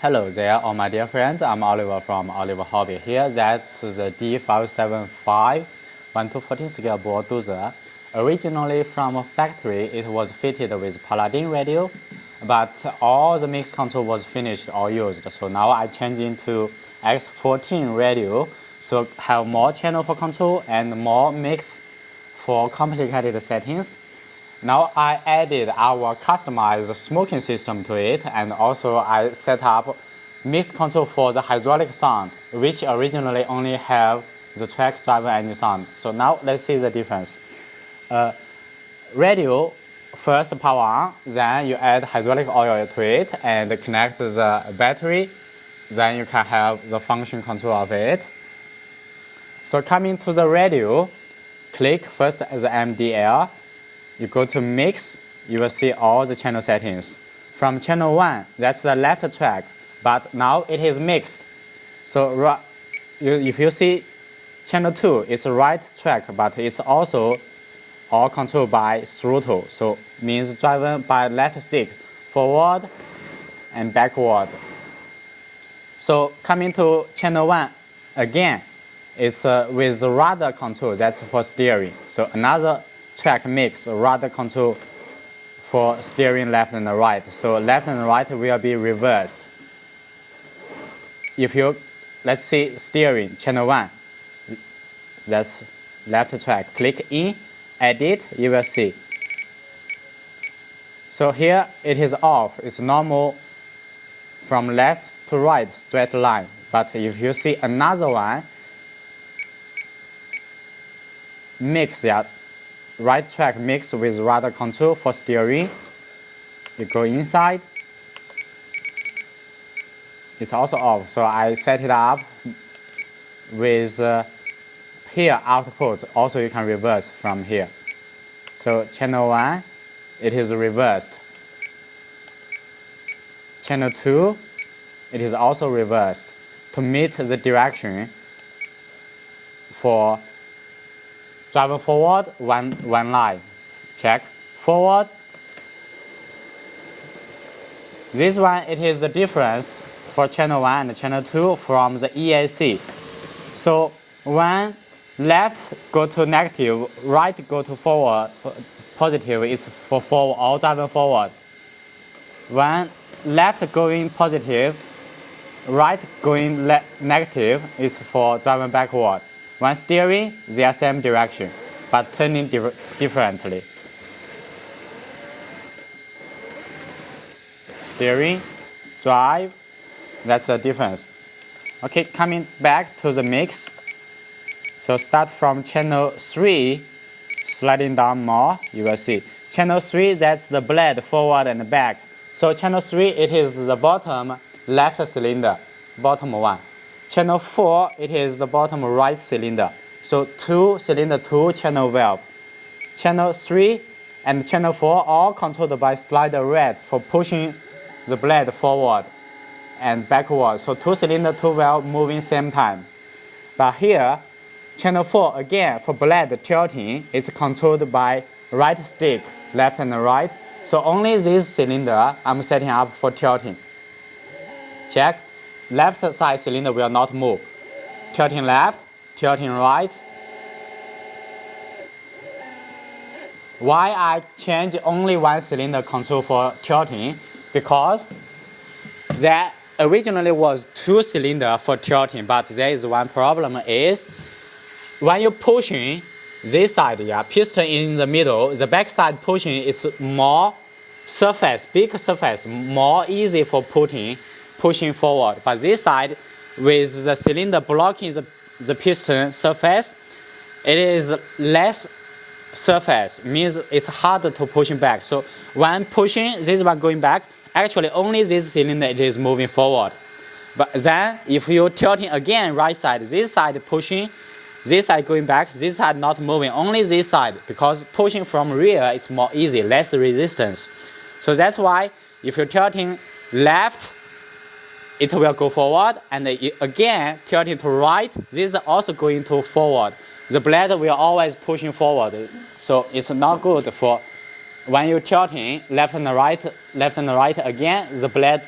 Hello there, all my dear friends. I'm Oliver from Oliver Hobby. Here, that's the D575 1/14 scale bulldozer. Originally from a factory, it was fitted with Paladin radio, but all the mix control was finished or used. So now I changed into X14 radio, so have more channel for control and more mix for complicated settings. Now I added our customized smoking system to it, and also I set up mix control for the hydraulic sound, which originally only have the track driver engine sound. So now let's see the difference. Radio, first power on, then you add hydraulic oil to it and connect the battery, then you can have the function control of it. So coming to the radio, click first as MDL. You go to mix, you will see all the channel settings. From channel 1, that's the left track, but now it is mixed. So if you see channel 2, it's a right track, but it's also all controlled by throttle. So means driven by left stick, forward and backward. So coming to channel 1, again, it's with the rudder control, that's for steering. So another track mix rudder control for steering left and right. So left and right will be reversed. If you, let's see steering, channel 1, that's left track. Click in, edit, you will see. So here it is off, it's normal from left to right, straight line. But if you see another one, mix that. Right track mix with rudder control for steering. You go inside. It's also off, so I set it up with here output. Also you can reverse from here. So channel 1, it is reversed. Channel 2, it is also reversed to meet the direction for driver forward, one line. Check. Forward. This one, it is the difference for channel 1 and channel 2 from the EAC. So when left go to negative, right go to forward, positive is for forward, all driving forward. When left going positive, right going negative is for driving backward. When steering, they are same direction, but turning differently. Steering, drive, that's the difference. Okay, coming back to the mix. So start from channel 3, sliding down more, you will see. Channel 3, that's the blade forward and back. So channel 3, it is the bottom left cylinder, bottom one. Channel 4, it is the bottom right cylinder. So 2 cylinder, 2 channel valve. Channel 3 and channel 4 all controlled by slider red for pushing the blade forward and backward. So 2 cylinder, 2 valve moving same time. But here, channel 4 again for blade tilting, it's controlled by right stick, left and right. So only this cylinder I'm setting up for tilting. Check. Left side cylinder will not move. Tilting left, tilting right. Why I change only one cylinder control for tilting? Because there originally was 2 cylinder for tilting, but there is one problem is when you're pushing this side, piston in the middle, the back side pushing is more surface, big surface, more easy for pushing forward. But this side, with the cylinder blocking the piston surface, it is less surface, means it's harder to pushing back. So when pushing, this one going back, actually only this cylinder it is moving forward. But then if you're tilting again right side, this side pushing, this side going back, this side not moving, only this side, because pushing from rear it's more easy, less resistance. So that's why if you're tilting left, it will go forward, and again tilting to right, this is also going to forward. The blade will always pushing forward, so it's not good for when you're tilting left and right again, the blade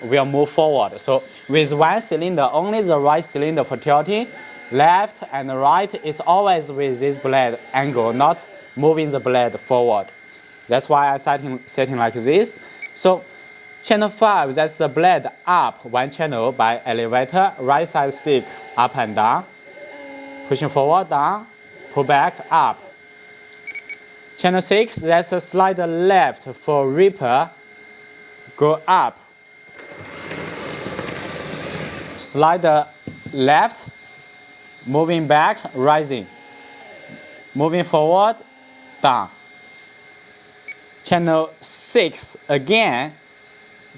will move forward. So with one cylinder, only the right cylinder for tilting, left and right is always with this blade angle, not moving the blade forward. That's why I'm setting like this. So channel 5, that's the blade up one channel by elevator, right side stick up and down, pushing forward, down, pull back, up. Channel 6, that's a slide left for ripper, go up. Slide left, moving back, rising. Moving forward, down. Channel 6, again,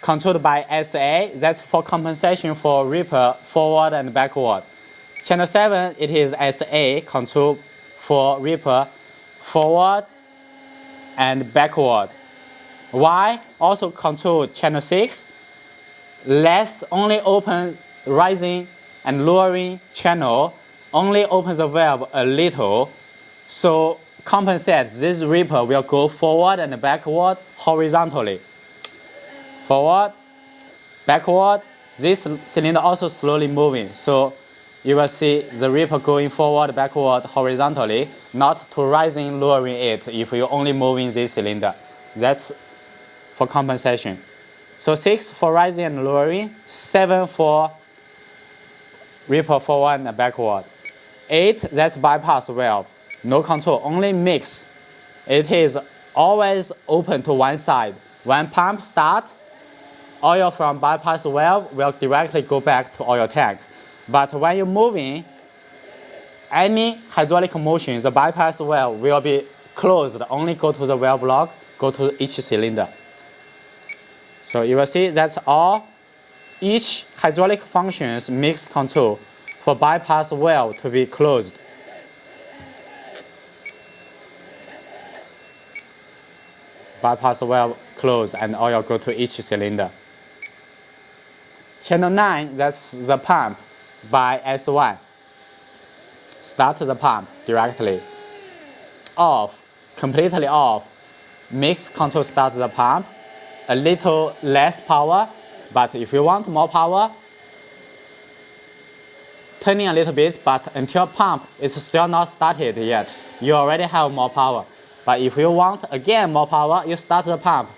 controlled by SA, that's for compensation for ripper forward and backward. Channel 7, it is SA, control for ripper forward and backward. Y also control channel 6, less only open rising and lowering channel, only open the valve a little, so compensate this ripper will go forward and backward horizontally. Forward, backward, this cylinder also slowly moving, so you will see the ripper going forward, backward horizontally, not to rising, lowering it if you only moving this cylinder. That's for compensation. So 6 for rising and lowering, 7 for ripper forward and backward. 8, that's bypass valve, no control, only mix. It is always open to one side. When pump start, oil from bypass valve will directly go back to oil tank. But when you're moving, any hydraulic motion, the bypass valve will be closed, only go to the valve block, go to each cylinder. So you will see that's all. Each hydraulic functions mix control for bypass valve to be closed. Bypass valve closed and oil go to each cylinder. Channel 9, that's the pump by S1. Start the pump directly. Off, completely off. Mix control start the pump. A little less power, but if you want more power, turning a little bit, but until pump is still not started yet, you already have more power. But if you want again more power, you start the pump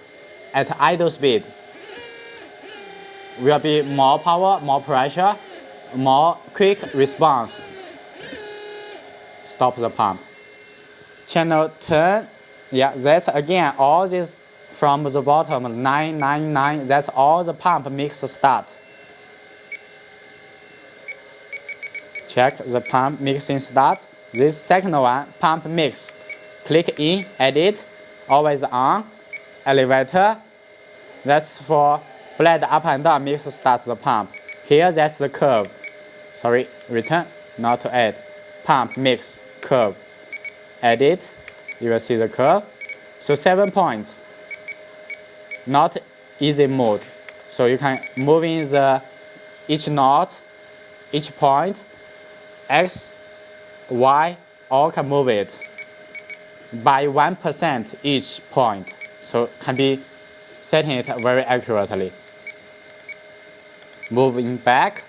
at idle speed. Will be more power, more pressure, more quick response. Stop the pump. Channel 10, yeah, that's again all this from the bottom 999, that's all the pump mix start. Check the pump mixing start. This second one, pump mix. Click in, edit, always on, elevator. That's for blade up and down mix start the pump. Here that's the curve. Sorry, return, not to add. Pump mix curve. Edit, you will see the curve. So 7 points. Not easy mode. So you can move in the each knot, each point, X, Y, all can move it by 1% each point. So can be setting it very accurately. Moving back.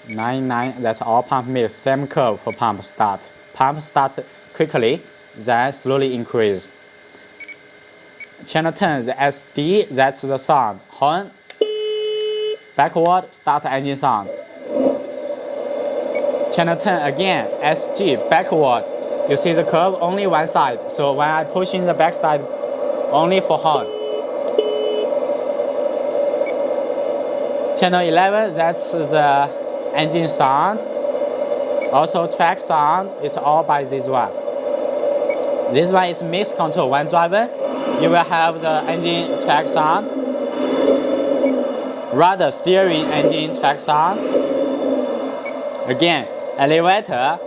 99, that's all pump mix, same curve for pump start. Pump start quickly, then slowly increase. Channel 10, the SD, that's the sound. Horn, backward, start engine sound. Channel 10 again, SG, backward. You see the curve, only one side. So when I push in the back side, only for horn. Channel 11, that's the engine sound. Also track sound, it's all by this one. This one is mix control. When driving, you will have the engine track sound. Rather steering engine track sound. Again, elevator,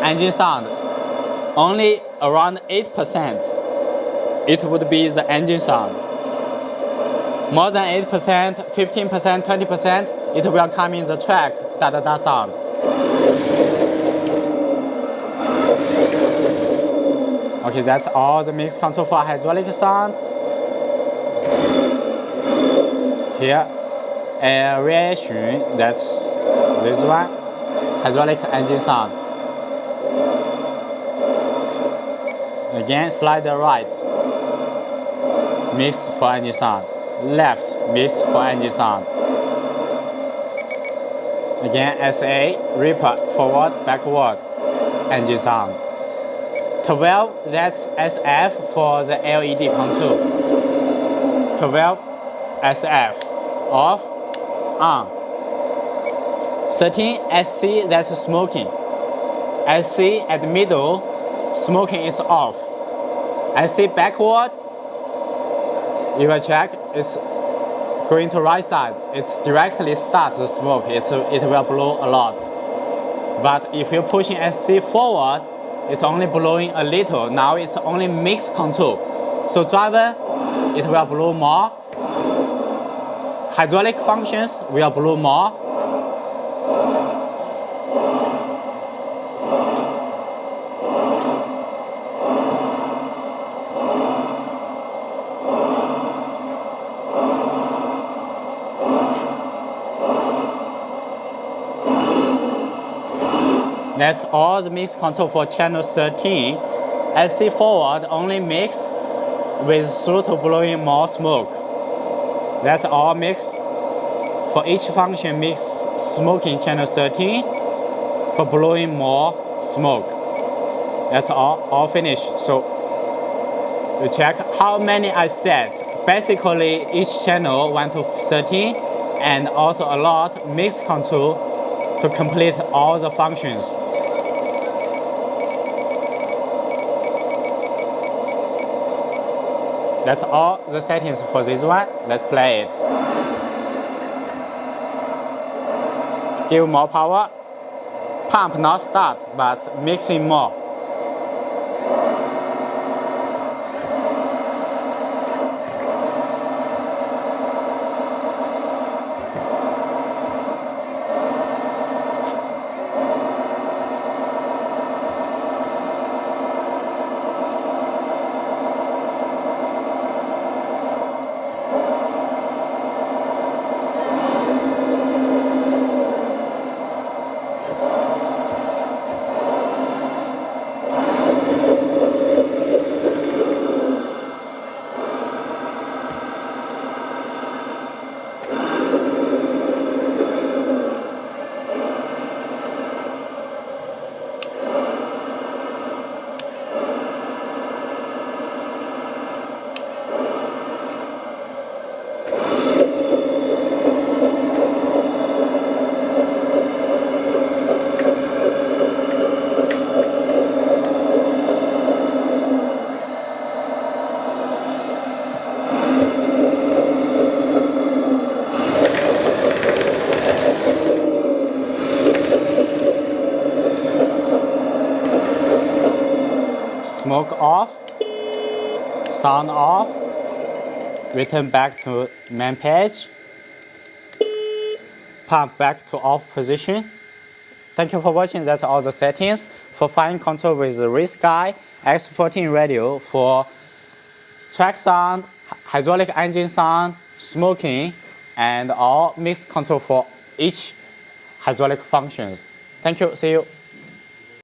engine sound. Only around 8%. It would be the engine sound. More than 8%, 15%, 20%, it will come in the track da-da-da sound. Okay, that's all the mix control for hydraulic sound. Here, aeration, that's this one, hydraulic engine sound. Again, slide right, mix for engine sound. Left, mix for engine sound. Again, SA, repeat, forward, backward, engine sound. 12, that's SF for the LED control. 12, SF, off, on. 13, SC, that's smoking. SC at the middle, smoking is off. SC backward, you will check, it's going to right side. It's directly start the smoke, it will blow a lot. But if you're pushing SC forward, it's only blowing a little. Now it's only mix control. So driver, it will blow more. Hydraulic functions will blow more. That's all the mix control for channel 13. SC forward only mix with throttle blowing more smoke. That's all mix. For each function mix smoking channel 13 for blowing more smoke. That's all finished. So you check how many I set. Basically each channel 1 to 13 and also a lot mix control to complete all the functions. That's all the settings for this one. Let's play it. Give more power. Pump not start, but mixing more. Smoke off, sound off, return back to main page, pump back to off position. Thank you for watching. That's all the settings for fine control with the Frsky X14 radio for track sound, hydraulic engine sound, smoking, and all mix control for each hydraulic functions. Thank you. See you.